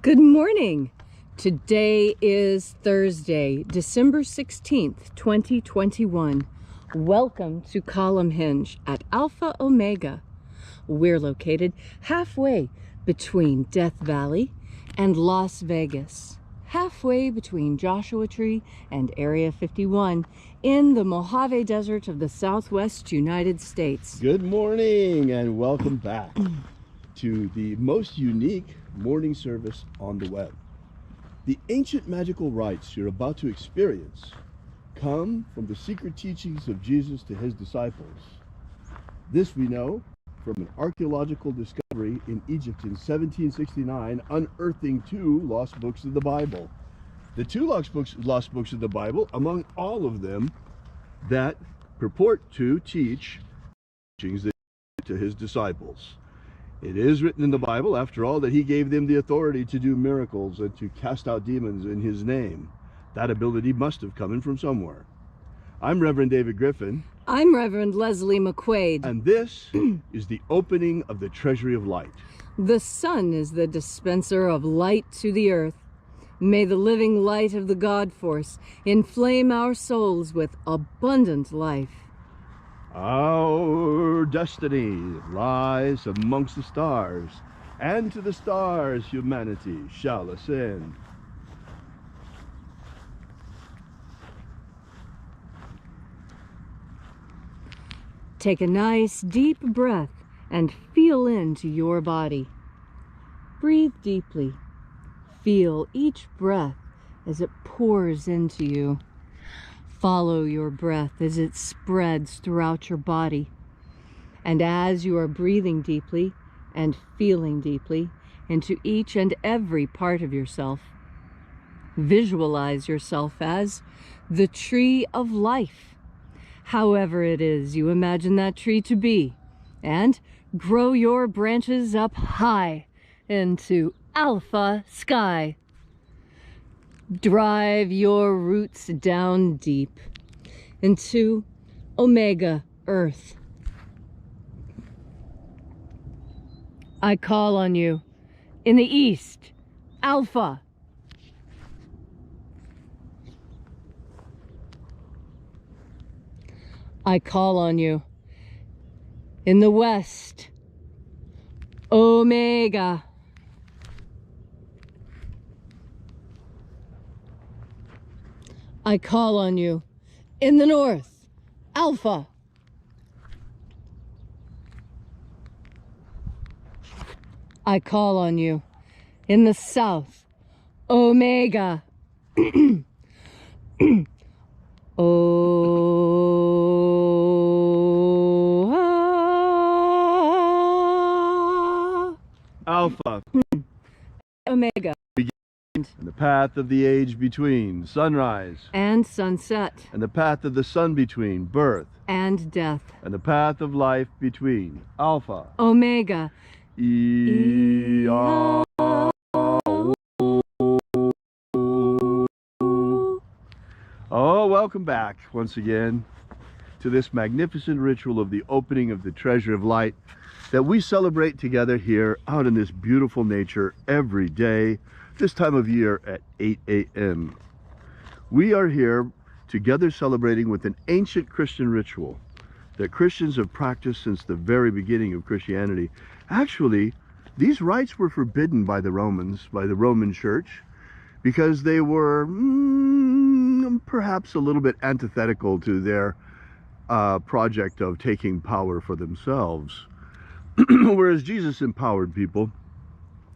Good morning. Today is Thursday, December 16th, 2021. Welcome to Columnhenge at Alpha Ωmega. We're located halfway between Death Valley and Las Vegas, halfway between Joshua Tree and Area 51 in the Mojave Desert of the Southwest United States. Good morning and welcome back to the most unique morning service on the web. The ancient magical rites you're about to experience come from the secret teachings of Jesus to his disciples. This we know from an archaeological discovery in Egypt in 1769, unearthing two lost books of the Bible. The two lost books of the Bible, among all of them, that purport to teach teachings to his disciples. It is written in the Bible, after all, that he gave them the authority to do miracles and to cast out demons in his name. That ability must have come in from somewhere. I'm Reverend David Griffin. I'm Reverend Leslie McQuade. And this is the opening of the Treasury of Light. The sun is the dispenser of light to the earth. May the living light of the God Force inflame our souls with abundant life. Our destiny lies amongst the stars, and to the stars humanity shall ascend. Take a nice deep breath and feel into your body. Breathe deeply. Feel each breath as it pours into you. Follow your breath as it spreads throughout your body. And as you are breathing deeply and feeling deeply into each and every part of yourself, visualize yourself as the tree of life, however it is you imagine that tree to be, and grow your branches up high into Alpha sky. Drive your roots down deep into Omega Earth. I call on you in the east, Alpha. I call on you in the west, Omega. I call on you in the north, Alpha. I call on you in the south, Omega. Alpha. Omega. And the path of the age between, sunrise. And sunset. And the path of the sun between, birth. And death. And the path of life between, Alpha. Omega. Oh, welcome back once again to this magnificent ritual of the opening of the Treasury of Light that we celebrate together here out in this beautiful nature every day, this time of year at 8 a.m. We are here together celebrating with an ancient Christian ritual that Christians have practiced since the very beginning of Christianity. Actually, these rites were forbidden by the Romans, by the Roman Church, because they were perhaps a little bit antithetical to their project of taking power for themselves. Whereas Jesus empowered people,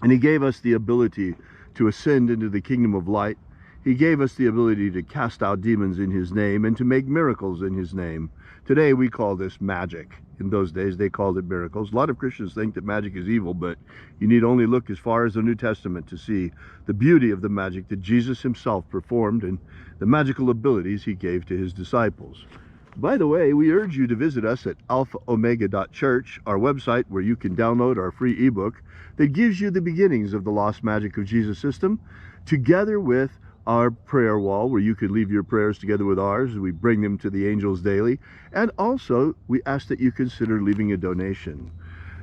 and he gave us the ability to ascend into the kingdom of light. He gave us the ability to cast out demons in his name and to make miracles in his name. Today we call this magic. In those days they called it miracles. A lot of Christians think that magic is evil, but you need only look as far as the New Testament to see the beauty of the magic that Jesus himself performed and the magical abilities he gave to his disciples. By the way, we urge you to visit us at alphaomega.church, our website where you can download our free ebook that gives you the beginnings of the Lost Magic of Jesus system, together with our prayer wall where you can leave your prayers together with ours. We bring them to the angels daily. And also, we ask that you consider leaving a donation.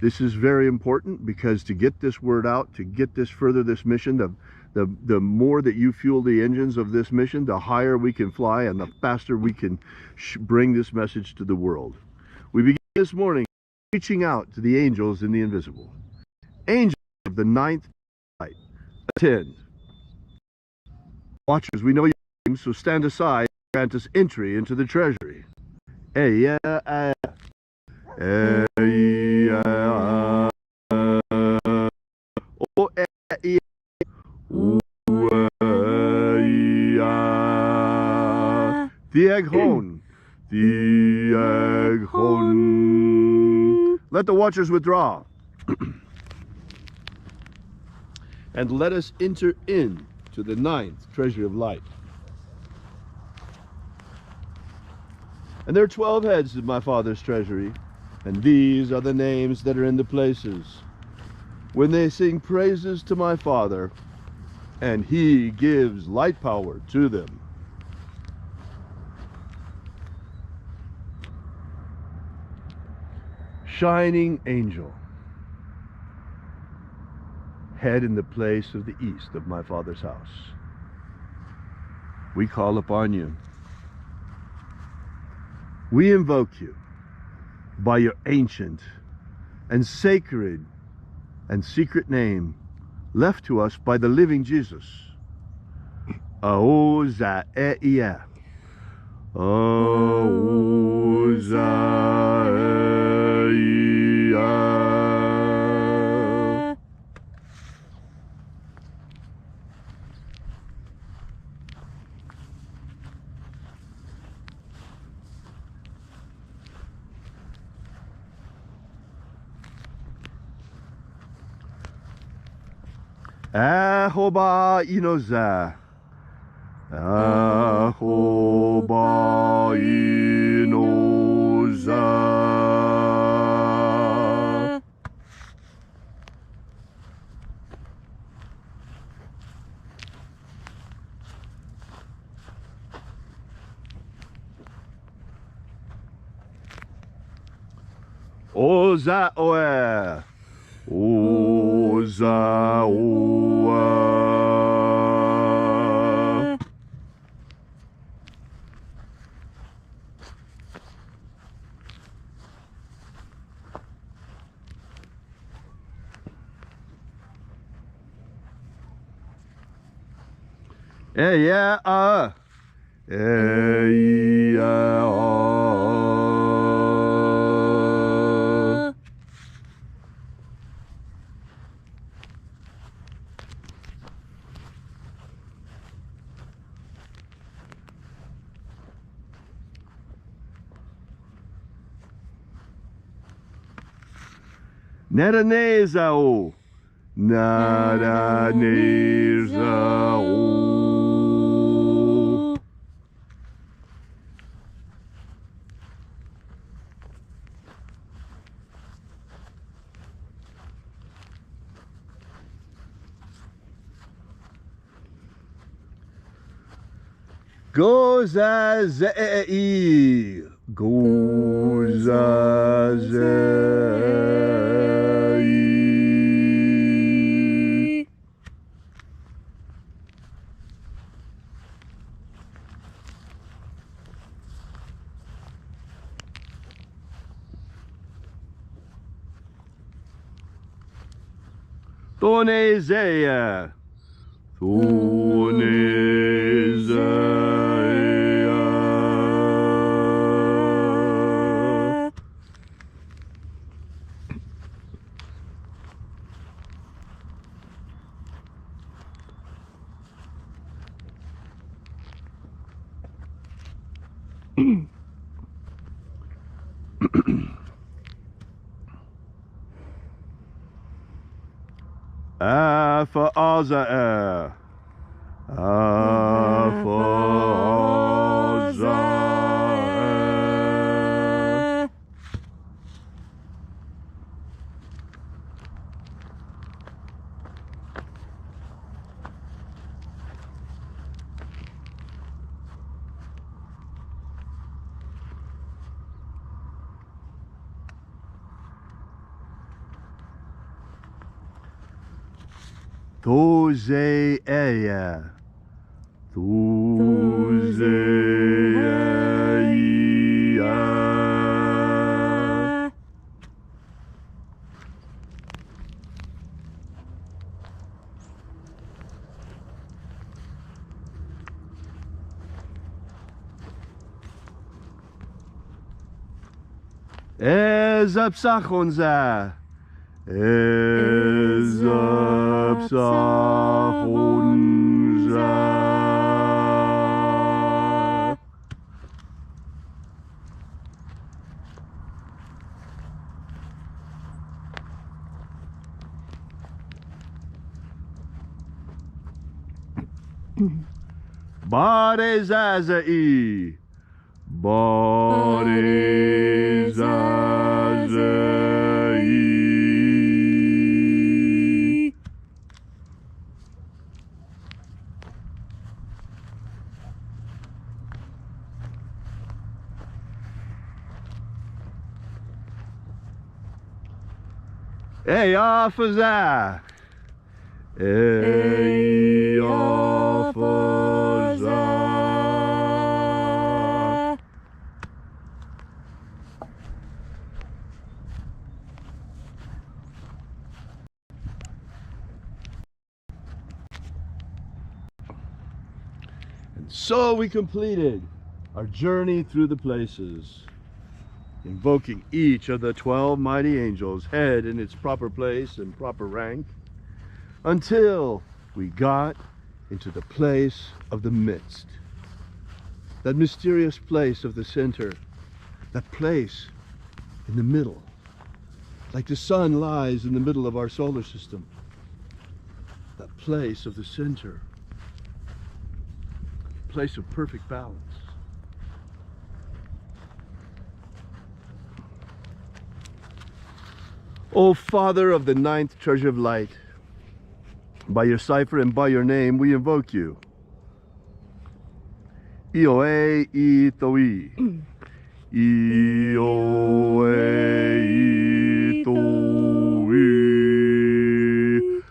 This is very important because to get this word out, to get this further, this mission, the more that you fuel the engines of this mission, the higher we can fly and the faster we can bring this message to the world. We begin this morning reaching out to the angels in the invisible. Angels of the ninth light, attend. Watchers, we know your names, so stand aside and grant us entry into the treasury. Let the watchers withdraw. And let us enter in to the ninth Treasury of Light. And there are 12 heads in my Father's treasury, and these are the names that are in the places. When they sing praises to my Father, and He gives light power to them. Shining angel, head in the place of the east of my Father's house. We call upon you. We invoke you by your ancient and sacred and secret name left to us by the living Jesus. Aozaeia. Aozaeia. Ahoba inoza. Ahoba inoza. Oza oe. Oza oe. Yeah, Naranezao. Naranezao. Gozazei. Gozazei. Tonezeia. Tonezeia. Alpha Ωmega. Alpha Ωmega. Thoseia. Thoseia. Ezapsachonza. Ezapsachonza. Barezazai. Barezazai. Eyafaza. Eyafaza. And so we completed our journey through the places, invoking each of the 12 mighty angels, head in its proper place and proper rank, until we got into the place of the midst, that mysterious place of the center, that place in the middle, like the sun lies in the middle of our solar system, that place of the center, place of perfect balance. O Father of the 9th Treasury of Light, by your cipher and by your name we invoke you. Ioe itoi. Ioe itoi.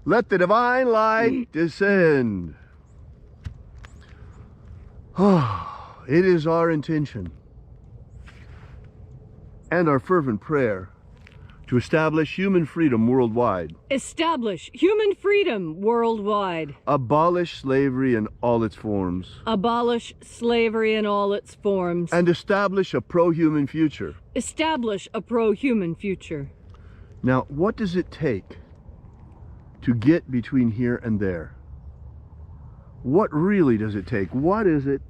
Let the divine light descend. It is our intention and our fervent prayer to establish human freedom worldwide. Establish human freedom worldwide. Abolish slavery in all its forms. Abolish slavery in all its forms. And establish a pro-human future. Establish a pro-human future. Now, what does it take to get between here and there? What really does it take? What is it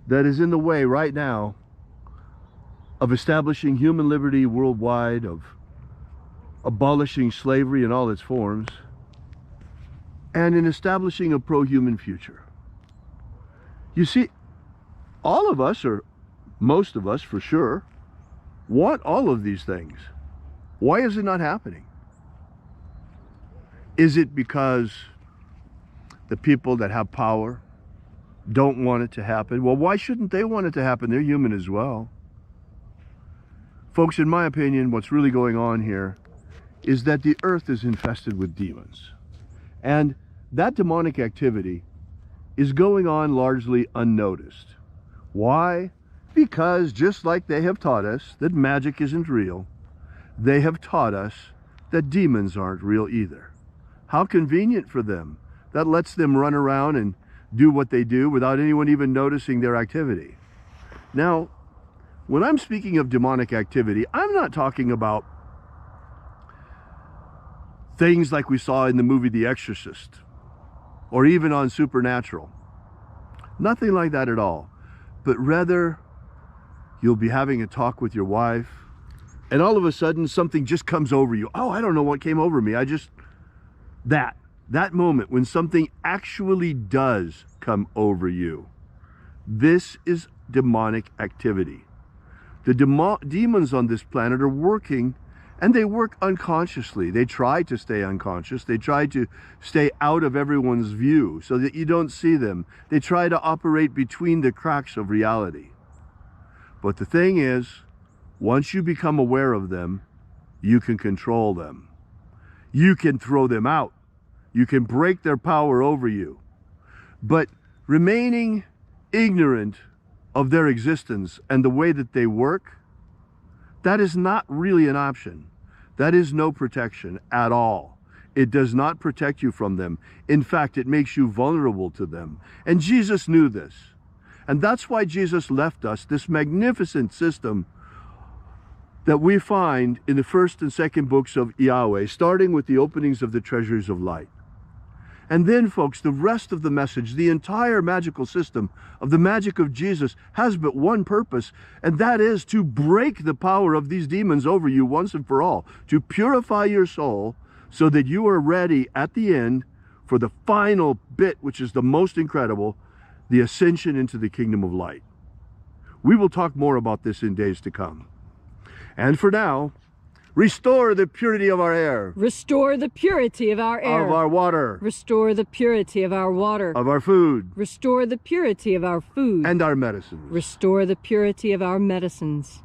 that is in the way right now of establishing human liberty worldwide, of abolishing slavery in all its forms, and in establishing a pro-human future? You see, all of us, or most of us for sure, want all of these things. Why is it not happening? Is it because the people that have power don't want it to happen? Well, why shouldn't they want it to happen? They're human as well. Folks, in my opinion, what's really going on here is that the earth is infested with demons. And that demonic activity is going on largely unnoticed. Why? Because just like they have taught us that magic isn't real, they have taught us that demons aren't real either. How convenient for them. That lets them run around and do what they do without anyone even noticing their activity. Now, when I'm speaking of demonic activity, I'm not talking about things like we saw in the movie The Exorcist, or even on Supernatural. Nothing like that at all. But rather, you'll be having a talk with your wife, and all of a sudden something just comes over you. Oh, I don't know what came over me. That moment when something actually does come over you. This is demonic activity. The demons on this planet are working, and they work unconsciously. They try to stay unconscious. They try to stay out of everyone's view so that you don't see them. They try to operate between the cracks of reality. But the thing is, once you become aware of them, you can control them. You can throw them out. You can break their power over you. But remaining ignorant of their existence and the way that they work, that is not really an option. That is no protection at all. It does not protect you from them. In fact, it makes you vulnerable to them. And Jesus knew this. And that's why Jesus left us this magnificent system that we find in the first and second books of Yahweh, starting with the openings of the Treasuries of Light. And then, folks, the rest of the message, the entire magical system of the magic of Jesus has but one purpose, and that is to break the power of these demons over you once and for all, to purify your soul so that you are ready at the end for the final bit, which is the most incredible, the ascension into the kingdom of light. We will talk more about this in days to come. And for now, restore the purity of our air. Restore the purity of our air. Of our water. Restore the purity of our water. Of our food. Restore the purity of our food. And our medicines. Restore the purity of our medicines.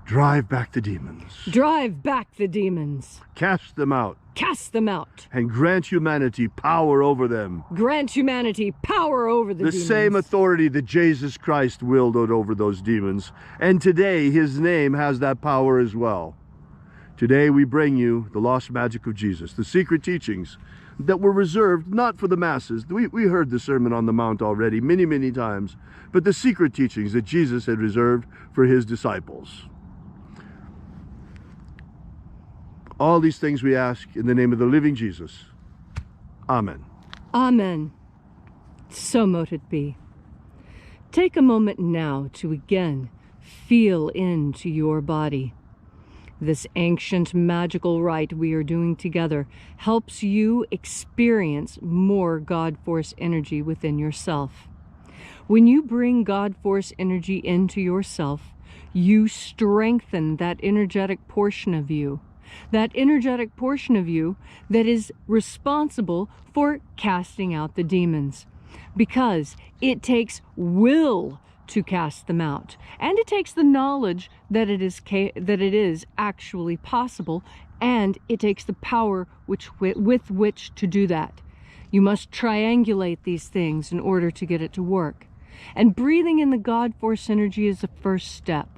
Drive back the demons. Drive back the demons. Cast them out. Cast them out. And grant humanity power over them. Grant humanity power over the demons. The same authority that Jesus Christ wielded over those demons. And today, his name has that power as well. Today, we bring you the lost magic of Jesus, the secret teachings that were reserved not for the masses. We heard the Sermon on the Mount already many, many times, but the secret teachings that Jesus had reserved for his disciples. All these things we ask in the name of the living Jesus. Amen. Amen. So mote it be. Take a moment now to again feel into your body. This ancient magical rite we are doing together helps you experience more God Force energy within yourself. When you bring God Force energy into yourself, you strengthen that energetic portion of you. That energetic portion of you that is responsible for casting out the demons, because it takes will to cast them out, and it takes the knowledge that it is actually possible, and it takes the power with which to do that. You must triangulate these things in order to get it to work, and breathing in the God Force energy is the first step.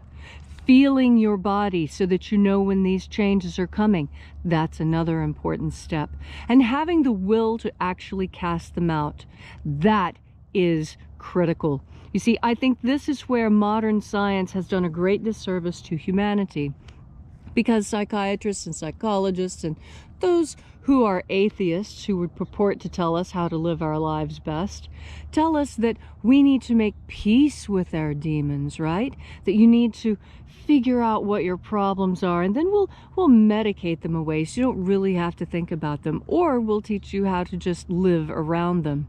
Feeling your body so that you know when these changes are coming, that's another important step. And having the will to actually cast them out, that is critical. You see, I think this is where modern science has done a great disservice to humanity, because psychiatrists and psychologists and those who are atheists, who would purport to tell us how to live our lives best, tell us that we need to make peace with our demons, right? That you need to figure out what your problems are, and then we'll medicate them away so you don't really have to think about them, or we'll teach you how to just live around them.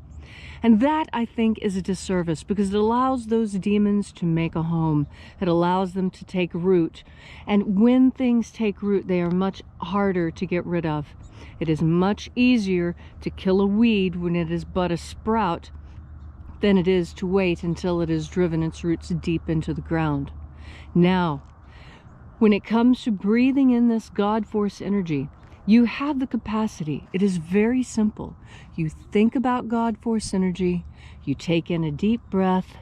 And that, I think, is a disservice, because it allows those demons to make a home. It allows them to take root. And when things take root, they are much harder to get rid of. It is much easier to kill a weed when it is but a sprout than it is to wait until it has driven its roots deep into the ground. Now, when it comes to breathing in this God Force energy, you have the capacity. It is very simple. You think about God Force energy, you take in a deep breath,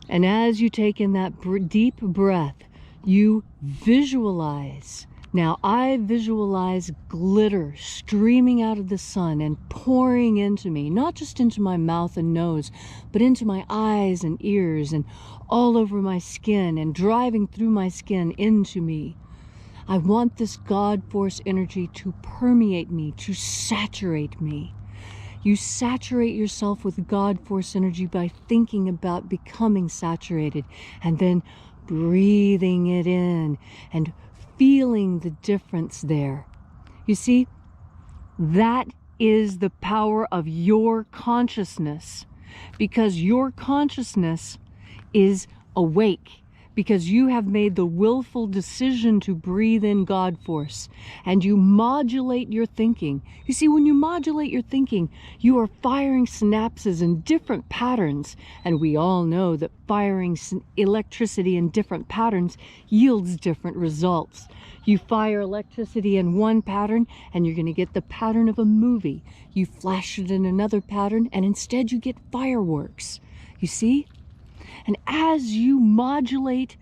and as you take in that deep breath, you visualize. Now, I visualize glitter streaming out of the sun and pouring into me, not just into my mouth and nose, but into my eyes and ears and all over my skin and driving through my skin into me. I want this God Force energy to permeate me, to saturate me. You saturate yourself with God Force energy by thinking about becoming saturated and then breathing it in and feeling the difference there. You see, that is the power of your consciousness, because your consciousness is awake, because you have made the willful decision to breathe in God force, and you modulate your thinking. You see, when you modulate your thinking, you are firing synapses in different patterns, and we all know that firing electricity in different patterns yields different results. You fire electricity in one pattern, and you're going to get the pattern of a movie. You flash it in another pattern, and instead you get fireworks. You see? And as you modulate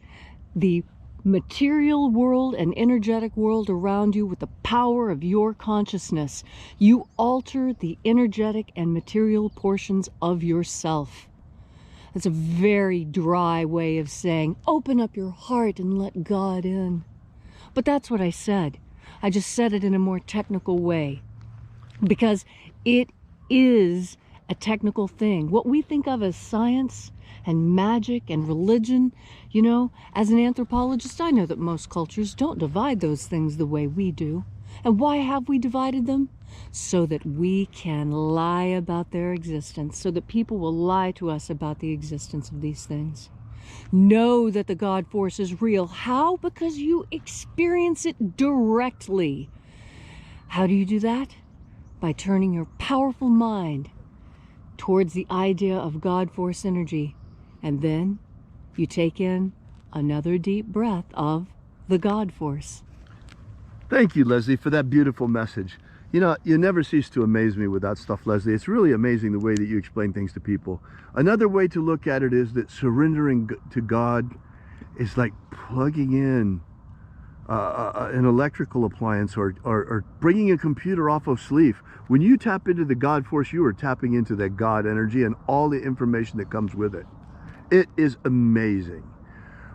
the material world and energetic world around you with the power of your consciousness, you alter the energetic and material portions of yourself. That's a very dry way of saying, open up your heart and let God in. But that's what I said. I just said it in a more technical way, because it is a technical thing. What we think of as science and magic and religion, you know, as an anthropologist, I know that most cultures don't divide those things the way we do. And why have we divided them? So that we can lie about their existence, so that people will lie to us about the existence of these things. Know that the God force is real. How? Because you experience it directly. How do you do that? By turning your powerful mind towards the idea of God force energy. And then you take in another deep breath of the God force. Thank you, Leslie, for that beautiful message. You know, you never cease to amaze me with that stuff, Leslie. It's really amazing the way that you explain things to people. Another way to look at it is that surrendering to God is like plugging in an electrical appliance or bringing a computer off of sleep. When you tap into the God force, you are tapping into that God energy and all the information that comes with it. It is amazing.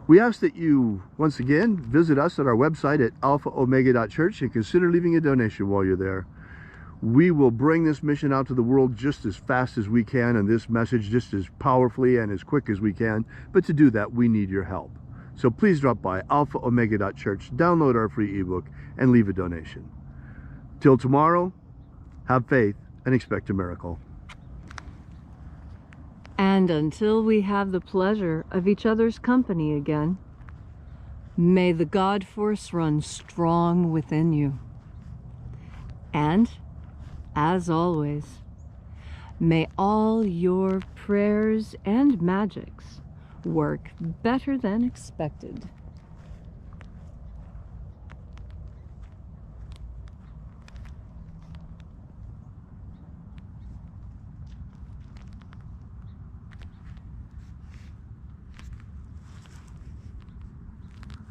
We ask that you, once again, visit us at our website at alphaomega.church and consider leaving a donation while you're there. We will bring this mission out to the world just as fast as we can, and this message just as powerfully and as quick as we can. But to do that, we need your help. So please drop by alphaomega.church, download our free ebook, and leave a donation. Till tomorrow, have faith and expect a miracle. And until we have the pleasure of each other's company again, may the God force run strong within you. And, as always, may all your prayers and magics work better than expected.